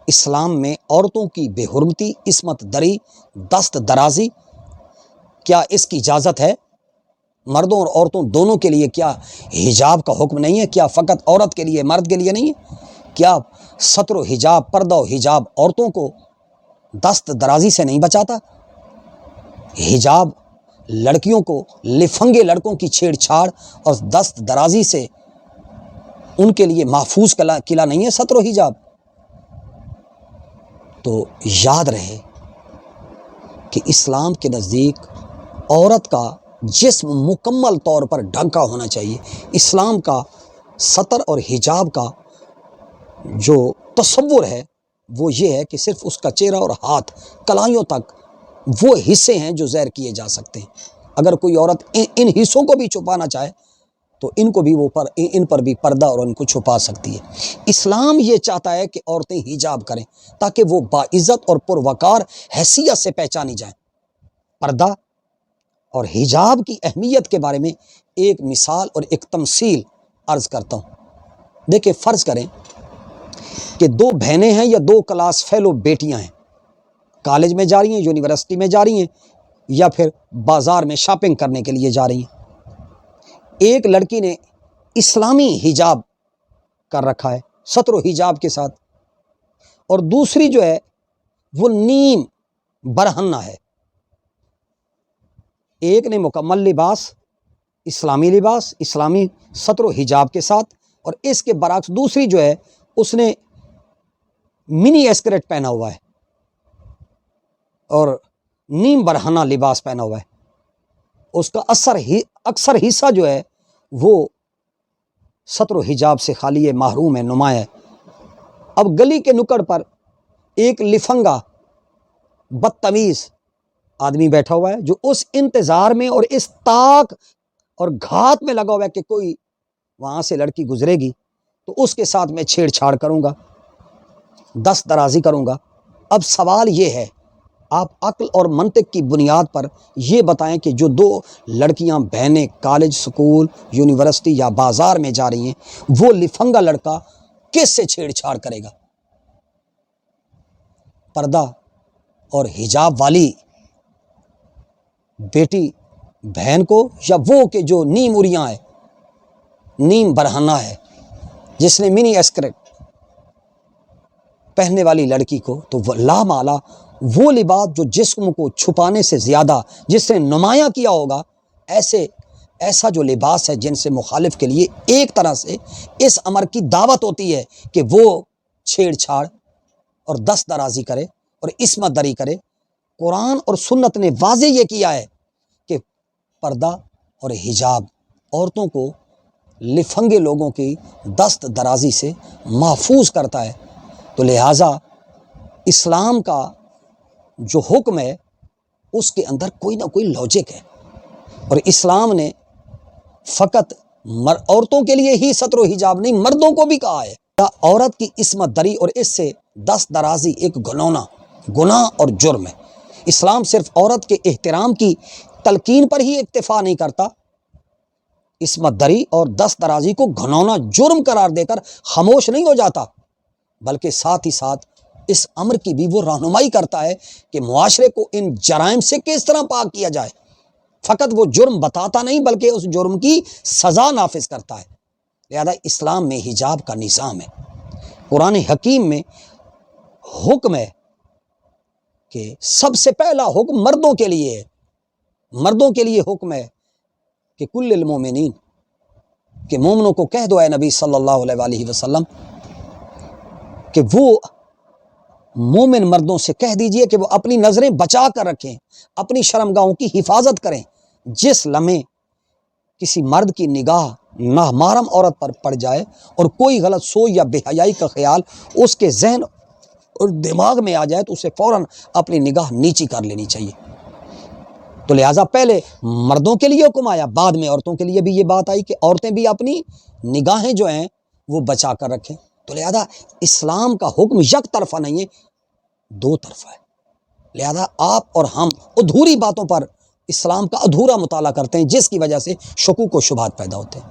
اسلام میں عورتوں کی بے حرمتی، عصمت دری، دست درازی، کیا اس کی اجازت ہے؟ مردوں اور عورتوں دونوں کے لیے کیا حجاب کا حکم نہیں ہے؟ کیا فقط عورت کے لیے، مرد کے لیے نہیں ہے؟ کیا ستر و حجاب، پردہ و حجاب عورتوں کو دست درازی سے نہیں بچاتا؟ حجاب لڑکیوں کو لفنگے لڑکوں کی چھیڑ چھاڑ اور دست درازی سے ان کے لیے محفوظ قلعہ نہیں ہے ستر و حجاب؟ تو یاد رہے کہ اسلام کے نزدیک عورت کا جسم مکمل طور پر ڈھکا ہونا چاہیے۔ اسلام کا ستر اور حجاب کا جو تصور ہے وہ یہ ہے کہ صرف اس کا چہرہ اور ہاتھ کلائیوں تک وہ حصے ہیں جو ظاہر کیے جا سکتے ہیں۔ اگر کوئی عورت ان حصوں کو بھی چھپانا چاہے تو ان پر بھی پردہ اور ان کو چھپا سکتی ہے۔ اسلام یہ چاہتا ہے کہ عورتیں حجاب کریں تاکہ وہ باعزت اور پروقار حیثیت سے پہچانی جائیں۔ پردہ اور حجاب کی اہمیت کے بارے میں ایک مثال اور ایک تمثیل عرض کرتا ہوں۔ دیکھیں، فرض کریں کہ دو بہنیں ہیں یا دو کلاس فیلو بیٹیاں ہیں، کالج میں جا رہی ہیں، یونیورسٹی میں جا رہی ہیں، یا پھر بازار میں شاپنگ کرنے کے لیے جا رہی ہیں۔ ایک لڑکی نے اسلامی حجاب کر رکھا ہے ستر و حجاب کے ساتھ، اور دوسری جو ہے وہ نیم برہنہ ہے۔ ایک نے مکمل لباس، اسلامی ستر و حجاب کے ساتھ، اور اس کے برعکس دوسری جو ہے اس نے منی اسکرٹ پہنا ہوا ہے اور نیم برہنہ لباس پہنا ہوا ہے۔ اس کا اکثر حصہ جو ہے وہ ستر و حجاب سے خالی ہے، محروم ہے، نمایاں ہے۔ اب گلی کے نکڑ پر ایک لفنگا بدتمیز آدمی بیٹھا ہوا ہے جو اس انتظار میں اور اس طاق اور گھات میں لگا ہوا ہے کہ کوئی وہاں سے لڑکی گزرے گی تو اس کے ساتھ میں چھیڑ چھاڑ کروں گا، دست درازی کروں گا۔ اب سوال یہ ہے، آپ عقل اور منطق کی بنیاد پر یہ بتائیں کہ جو دو لڑکیاں بہنیں کالج، سکول، یونیورسٹی یا بازار میں جا رہی ہیں، وہ لفنگا لڑکا کس سے چھیڑ چھاڑ کرے گا؟ پردہ اور حجاب والی بیٹی بہن کو، یا وہ کہ جو نیم اریاں ہے، نیم برہنہ ہے، جس نے منی اسکرٹ پہننے والی لڑکی کو؟ تو لا مالا وہ لباس جو جسم کو چھپانے سے زیادہ جس نے نمایاں کیا ہوگا، ایسا جو لباس ہے جن سے مخالف کے لیے ایک طرح سے اس امر کی دعوت ہوتی ہے کہ وہ چھیڑ چھاڑ اور دست درازی کرے اور عصمت دری کرے۔ قرآن اور سنت نے واضح یہ کیا ہے کہ پردہ اور حجاب عورتوں کو لفنگے لوگوں کی دست درازی سے محفوظ کرتا ہے۔ تو لہٰذا اسلام کا جو حکم ہے اس کے اندر کوئی نہ کوئی لاجک ہے، اور اسلام نے فقط عورتوں کے لیے ہی ستر و حجاب نہیں، مردوں کو بھی کہا ہے۔ عورت کی عصمت دری اور اس سے دست درازی ایک گناہ اور جرم ہے۔ اسلام صرف عورت کے احترام کی تلقین پر ہی اکتفا نہیں کرتا، عصمت دری اور دست درازی کو گھنونا جرم قرار دے کر خاموش نہیں ہو جاتا، بلکہ ساتھ ہی ساتھ اس امر کی بھی وہ رہنمائی کرتا ہے کہ معاشرے کو ان جرائم سے کس طرح پاک کیا جائے۔ فقط وہ جرم بتاتا نہیں بلکہ اس جرم کی سزا نافذ کرتا ہے۔ لہذا اسلام میں حجاب کا نظام ہے۔ قرآن حکیم میں حکم ہے کہ سب سے پہلا حکم مردوں کے لیے ہے۔ مردوں کے لیے حکم ہے کہ کل المومنین، کہ مومنوں کو کہہ دو اے نبی صلی اللہ علیہ وآلہ وسلم کہ وہ مومن مردوں سے کہہ دیجئے کہ وہ اپنی نظریں بچا کر رکھیں، اپنی شرمگاہوں کی حفاظت کریں۔ جس لمحے کسی مرد کی نگاہ نامحرم عورت پر پڑ جائے اور کوئی غلط سوچ یا بے حیائی کا خیال اس کے ذہن اور دماغ میں آ جائے تو اسے فوراً اپنی نگاہ نیچی کر لینی چاہیے۔ تو لہٰذا پہلے مردوں کے لیے حکم آیا، بعد میں عورتوں کے لیے بھی یہ بات آئی کہ عورتیں بھی اپنی نگاہیں جو ہیں وہ بچا کر رکھیں۔ تو لہذا اسلام کا حکم یک طرفہ نہیں ہے، دو طرفہ ہے۔ لہذا آپ اور ہم ادھوری باتوں پر اسلام کا ادھورا مطالعہ کرتے ہیں، جس کی وجہ سے شکوک و شبہات پیدا ہوتے ہیں۔